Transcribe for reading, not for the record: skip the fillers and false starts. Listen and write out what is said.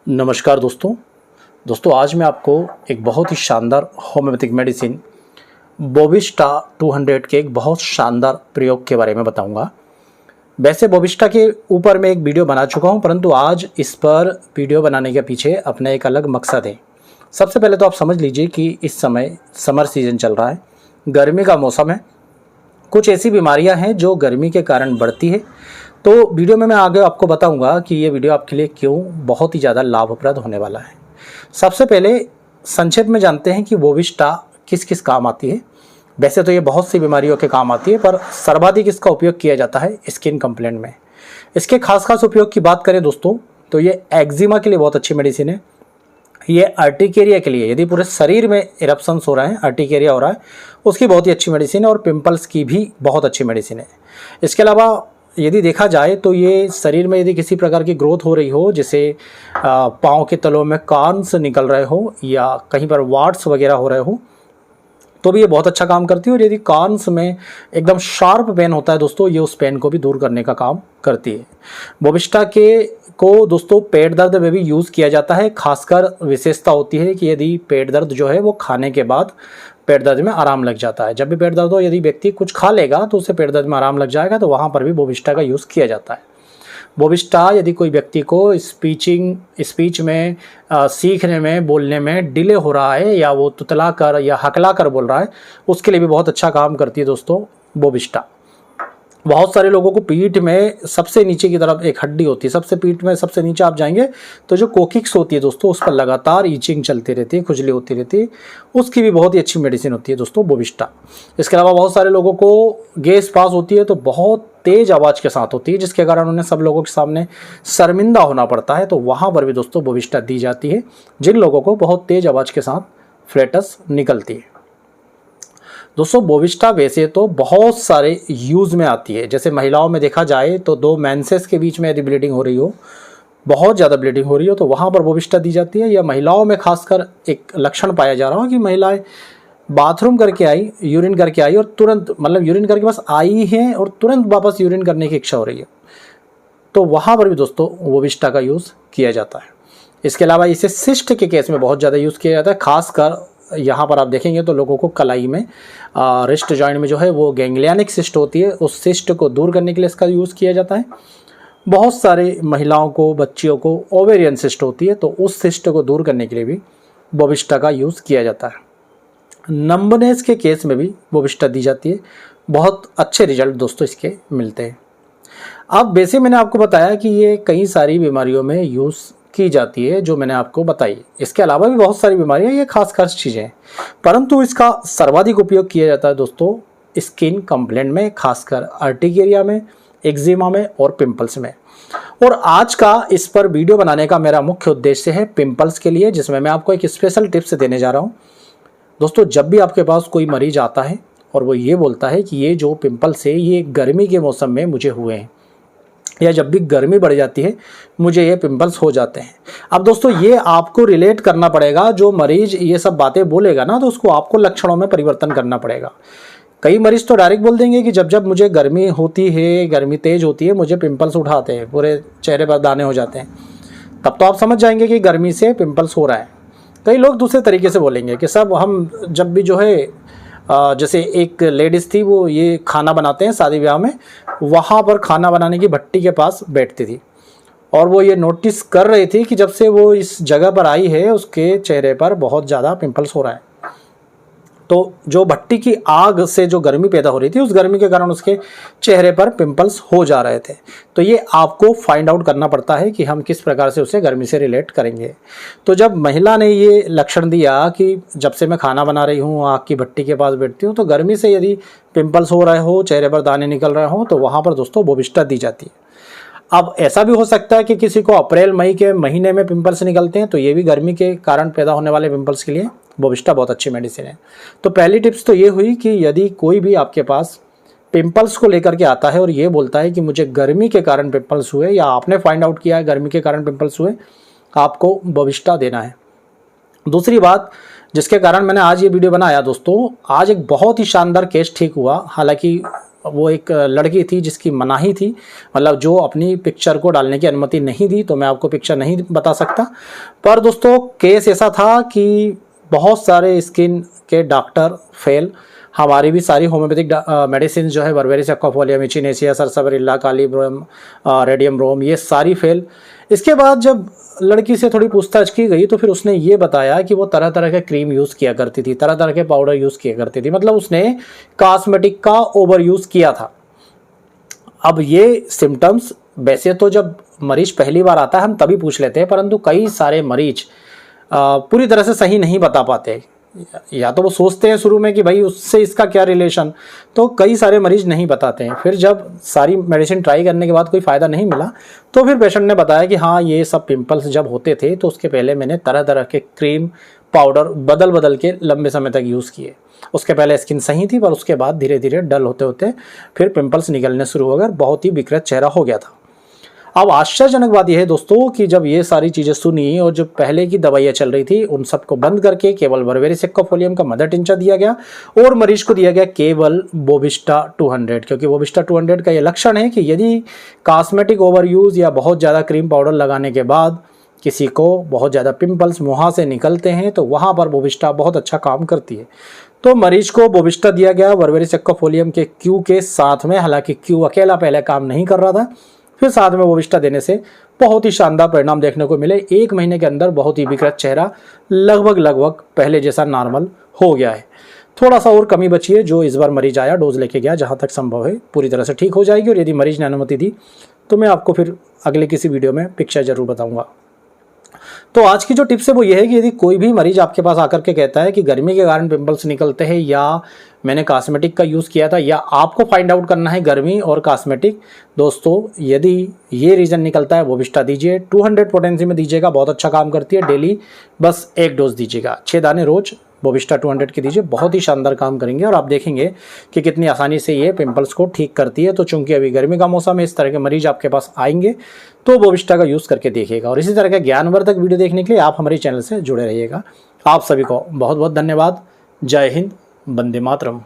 नमस्कार दोस्तों आज मैं आपको एक बहुत ही शानदार होम्योपैथिक मेडिसिन बोविस्टा 200 के एक बहुत शानदार प्रयोग के बारे में बताऊंगा। वैसे बोविस्टा के ऊपर मैं एक वीडियो बना चुका हूं, परंतु आज इस पर वीडियो बनाने के पीछे अपना एक अलग मकसद है। सबसे पहले तो आप समझ लीजिए कि इस समय समर सीजन चल रहा है, गर्मी का मौसम है। कुछ ऐसी बीमारियां हैं जो गर्मी के कारण बढ़ती है। तो वीडियो में मैं आगे आपको बताऊंगा कि ये वीडियो आपके लिए क्यों बहुत ही ज़्यादा लाभप्रद होने वाला है। सबसे पहले संक्षेप में जानते हैं कि बोविस्टा किस किस काम आती है। वैसे तो ये बहुत सी बीमारियों के काम आती है, पर सर्वाधिक इसका उपयोग किया जाता है स्किन कंप्लेंट में। इसके खास उपयोग की बात करें दोस्तों, तो ये एक्जिमा के लिए बहुत अच्छी मेडिसिन है। ये अर्टिकेरिया के लिए, यदि पूरे शरीर में इरप्शंस हो रहे हैं, अर्टिकेरिया हो रहा है, उसकी बहुत ही अच्छी मेडिसिन है। और पिंपल्स की भी बहुत अच्छी मेडिसिन है। इसके अलावा यदि देखा जाए तो ये शरीर में यदि किसी प्रकार की ग्रोथ हो रही हो, जैसे पाँव के तलों में कॉर्न्स निकल रहे हो या कहीं पर वार्ड्स वगैरह हो रहे हो, तो भी ये बहुत अच्छा काम करती है। और यदि कॉर्न्स में एकदम शार्प पेन होता है दोस्तों, ये उस पेन को भी दूर करने का काम करती है। बोविस्टा को दोस्तों पेट दर्द में भी यूज़ किया जाता है। खासकर विशेषता होती है कि यदि पेट दर्द जो है वो खाने के बाद पेट दर्द में आराम लग जाता है। जब भी पेट दर्द हो, यदि व्यक्ति कुछ खा लेगा तो उससे पेट दर्द में आराम लग जाएगा, तो वहाँ पर भी बोविस्टा का यूज़ किया जाता है। बोविस्टा यदि कोई व्यक्ति को स्पीच में सीखने में, बोलने में डिले हो रहा है, या वो तुतला कर या हकला कर बोल रहा है, उसके लिए भी बहुत अच्छा काम करती है दोस्तों बोविस्टा। बहुत सारे लोगों को पीठ में सबसे नीचे की तरफ एक हड्डी होती है, सबसे पीठ में सबसे नीचे आप जाएंगे तो जो कोकिक्स होती है दोस्तों, उस पर लगातार ईचिंग चलती रहती है, खुजली होती रहती है। उसकी भी बहुत ही अच्छी मेडिसिन होती है दोस्तों बोविस्टा। इसके अलावा बहुत सारे लोगों को गैस पास होती है, तो बहुत तेज आवाज़ के साथ होती है, जिसके कारण उन्हें सब लोगों के सामने शर्मिंदा होना पड़ता है। तो वहाँ पर भी दोस्तों बोविस्टा दी जाती है, जिन लोगों को बहुत तेज आवाज़ के साथ फ्लेटस निकलती है। दोस्तों बोविस्टा वैसे तो बहुत सारे यूज़ में आती है। जैसे महिलाओं में देखा जाए तो 2 मेंसेस के बीच में यदि ब्लीडिंग हो रही हो, बहुत ज़्यादा ब्लीडिंग हो रही हो, तो वहाँ पर बोविस्टा दी जाती है। या महिलाओं में खासकर एक लक्षण पाया जा रहा हो कि महिलाएं बाथरूम करके आई, यूरिन करके आई, और तुरंत, मतलब यूरिन करके बस आई हैं और तुरंत वापस यूरिन करने की इच्छा हो रही है, तो वहाँ पर भी दोस्तों बोविस्टा का यूज़ किया जाता है। इसके अलावा इसे सिस्ट के केस में बहुत ज़्यादा यूज़ किया जाता है। खासकर यहाँ पर आप देखेंगे तो लोगों को कलाई में, रिस्ट जॉइंट में जो है वो गैंग्लियनिक सिस्ट होती है, उस सिस्ट को दूर करने के लिए इसका यूज़ किया जाता है। बहुत सारे महिलाओं को, बच्चियों को ओवेरियन सिस्ट होती है, तो उस सिस्ट को दूर करने के लिए भी बोविस्टा का यूज़ किया जाता है। नंबनेस के केस में भी बोविस्टा दी जाती है। बहुत अच्छे रिजल्ट दोस्तों इसके मिलते हैं। अब वैसे मैंने आपको बताया कि ये कई सारी बीमारियों में यूज़ की जाती है, जो मैंने आपको बताई। इसके अलावा भी बहुत सारी बीमारियां, ये खास चीज़ें हैं, परंतु इसका सर्वाधिक उपयोग किया जाता है दोस्तों स्किन कंप्लेंट में, खासकर अर्टिकेरिया में, एक्जिमा में और पिंपल्स में। और आज का इस पर वीडियो बनाने का मेरा मुख्य उद्देश्य है पिंपल्स के लिए, जिसमें मैं आपको एक स्पेशल टिप्स देने जा रहा हूँ। दोस्तों जब भी आपके पास कोई मरीज आता है और वो ये बोलता है कि ये जो पिंपल्स है ये गर्मी के मौसम में मुझे हुए हैं, या जब भी गर्मी बढ़ जाती है मुझे ये पिंपल्स हो जाते हैं। अब दोस्तों ये आपको रिलेट करना पड़ेगा। जो मरीज ये सब बातें बोलेगा ना, तो उसको आपको लक्षणों में परिवर्तन करना पड़ेगा। कई मरीज तो डायरेक्ट बोल देंगे कि जब जब मुझे गर्मी होती है, गर्मी तेज होती है, मुझे पिंपल्स उठाते हैं, पूरे चेहरे पर दाने हो जाते हैं। तब तो आप समझ जाएंगे कि गर्मी से पिंपल्स हो रहा है। कई लोग दूसरे तरीके से बोलेंगे कि सब हम जब भी जो है, जैसे एक लेडीज़ थी, वो ये खाना बनाते हैं शादी ब्याह में, वहाँ पर खाना बनाने की भट्टी के पास बैठती थी, और वो ये नोटिस कर रही थी कि जब से वो इस जगह पर आई है उसके चेहरे पर बहुत ज़्यादा पिंपल्स हो रहा है। तो जो भट्टी की आग से जो गर्मी पैदा हो रही थी, उस गर्मी के कारण उसके चेहरे पर पिंपल्स हो जा रहे थे। तो ये आपको फाइंड आउट करना पड़ता है कि हम किस प्रकार से उसे गर्मी से रिलेट करेंगे। तो जब महिला ने ये लक्षण दिया कि जब से मैं खाना बना रही हूँ, आग की भट्टी के पास बैठती हूँ, तो गर्मी से यदि पिंपल्स हो रहे हो, चेहरे पर दाने निकल रहे हो, तो वहाँ पर दोस्तों बोविस्टा दी जाती है। अब ऐसा भी हो सकता है कि किसी को अप्रैल मई के महीने में पिंपल्स निकलते हैं, तो ये भी गर्मी के कारण पैदा होने वाले पिंपल्स के लिए बोविस्टा बहुत अच्छी मेडिसिन है। तो पहली टिप्स तो ये हुई कि यदि कोई भी आपके पास पिंपल्स को लेकर के आता है और ये बोलता है कि मुझे गर्मी के कारण पिंपल्स हुए, या आपने फाइंड आउट किया है गर्मी के कारण पिंपल्स हुए, आपको बोविस्टा देना है। दूसरी बात जिसके कारण मैंने आज ये वीडियो बनाया दोस्तों, आज एक बहुत ही शानदार केस ठीक हुआ। हालांकि वो एक लड़की थी जिसकी मनाही थी, मतलब जो अपनी पिक्चर को डालने की अनुमति नहीं दी, तो मैं आपको पिक्चर नहीं बता सकता। पर दोस्तों केस ऐसा था कि बहुत सारे स्किन के डॉक्टर फेल, हमारी भी सारी होम्योपैथिक मेडिसिन जो है बर्बेरिस एक्वाफोलियम, इचिनेसिया, सरसबरिल्ला, कालीब्रोम, रेडियम ब्रोम, ये सारी फेल। इसके बाद जब लड़की से थोड़ी पूछताछ की गई तो फिर उसने ये बताया कि वो तरह तरह के क्रीम यूज़ किया करती थी, तरह तरह के पाउडर यूज़ किया करती थी, मतलब उसने कॉस्मेटिक का ओवर यूज़ किया था। अब ये सिम्टम्स वैसे तो जब मरीज पहली बार आता है हम तभी पूछ लेते हैं, परंतु कई सारे मरीज पूरी तरह से सही नहीं बता पाते, या तो वो सोचते हैं शुरू में कि भाई उससे इसका क्या रिलेशन, तो कई सारे मरीज नहीं बताते हैं। फिर जब सारी मेडिसिन ट्राई करने के बाद कोई फ़ायदा नहीं मिला तो फिर पेशेंट ने बताया कि हाँ ये सब पिंपल्स जब होते थे तो उसके पहले मैंने तरह तरह के क्रीम पाउडर बदल बदल के लंबे समय तक यूज़ किए। उसके पहले स्किन सही थी पर उसके बाद धीरे धीरे डल होते होते फिर पिंपल्स निकलने शुरू हो गए, बहुत ही विकृत चेहरा हो गया था। अब आश्चर्यजनक बात यह है दोस्तों कि जब ये सारी चीज़ें सुनी और जो पहले की दवाइयाँ चल रही थी उन सबको बंद करके केवल बर्बेरिस एक्वाफोलियम का मदर टिंचर दिया गया और मरीज को दिया गया केवल बोविस्टा 200, क्योंकि बोविस्टा 200 का ये लक्षण है कि यदि कॉस्मेटिक ओवर यूज़ या बहुत ज़्यादा क्रीम पाउडर लगाने के बाद किसी को बहुत ज़्यादा पिंपल्स मुँह से निकलते हैं तो वहाँ पर बोविस्टा बहुत अच्छा काम करती है। तो मरीज को बोविस्टा दिया गया बर्बेरिस एक्वाफोलियम के क्यू के साथ में, हालांकि क्यू अकेला पहले काम नहीं कर रहा था, फिर साथ में बोविस्टा देने से बहुत ही शानदार परिणाम देखने को मिले। 1 महीने के अंदर बहुत ही विकृत चेहरा लगभग पहले जैसा नॉर्मल हो गया है। थोड़ा सा और कमी बची है, जो इस बार मरीज आया डोज लेके गया, जहाँ तक संभव है पूरी तरह से ठीक हो जाएगी। और यदि मरीज ने अनुमति दी तो मैं आपको फिर अगले किसी वीडियो में पिक्चर जरूर बताऊंगा। तो आज की जो टिप्स है वो ये है कि यदि कोई भी मरीज आपके पास आकर के कहता है कि गर्मी के कारण पिंपल्स निकलते हैं या मैंने कॉस्मेटिक का यूज़ किया था, या आपको फाइंड आउट करना है गर्मी और कॉस्मेटिक, दोस्तों यदि ये रीज़न निकलता है बोविस्टा दीजिए। 200 पोटेंसी में दीजिएगा, बहुत अच्छा काम करती है। डेली बस 1 डोज दीजिएगा, 6 दाने रोज बोविस्टा 200 की दीजिए, बहुत ही शानदार काम करेंगे और आप देखेंगे कि कितनी आसानी से ये पिंपल्स को ठीक करती है। तो चूंकि अभी गर्मी का मौसम है, इस तरह के मरीज आपके पास आएंगे तो बोविस्टा का यूज़ करके देखिएगा। और इसी तरह का ज्ञानवर्धक वीडियो देखने के लिए आप हमारे चैनल से जुड़े रहिएगा। आप सभी को बहुत बहुत धन्यवाद। जय हिंद, वंदे मातरम।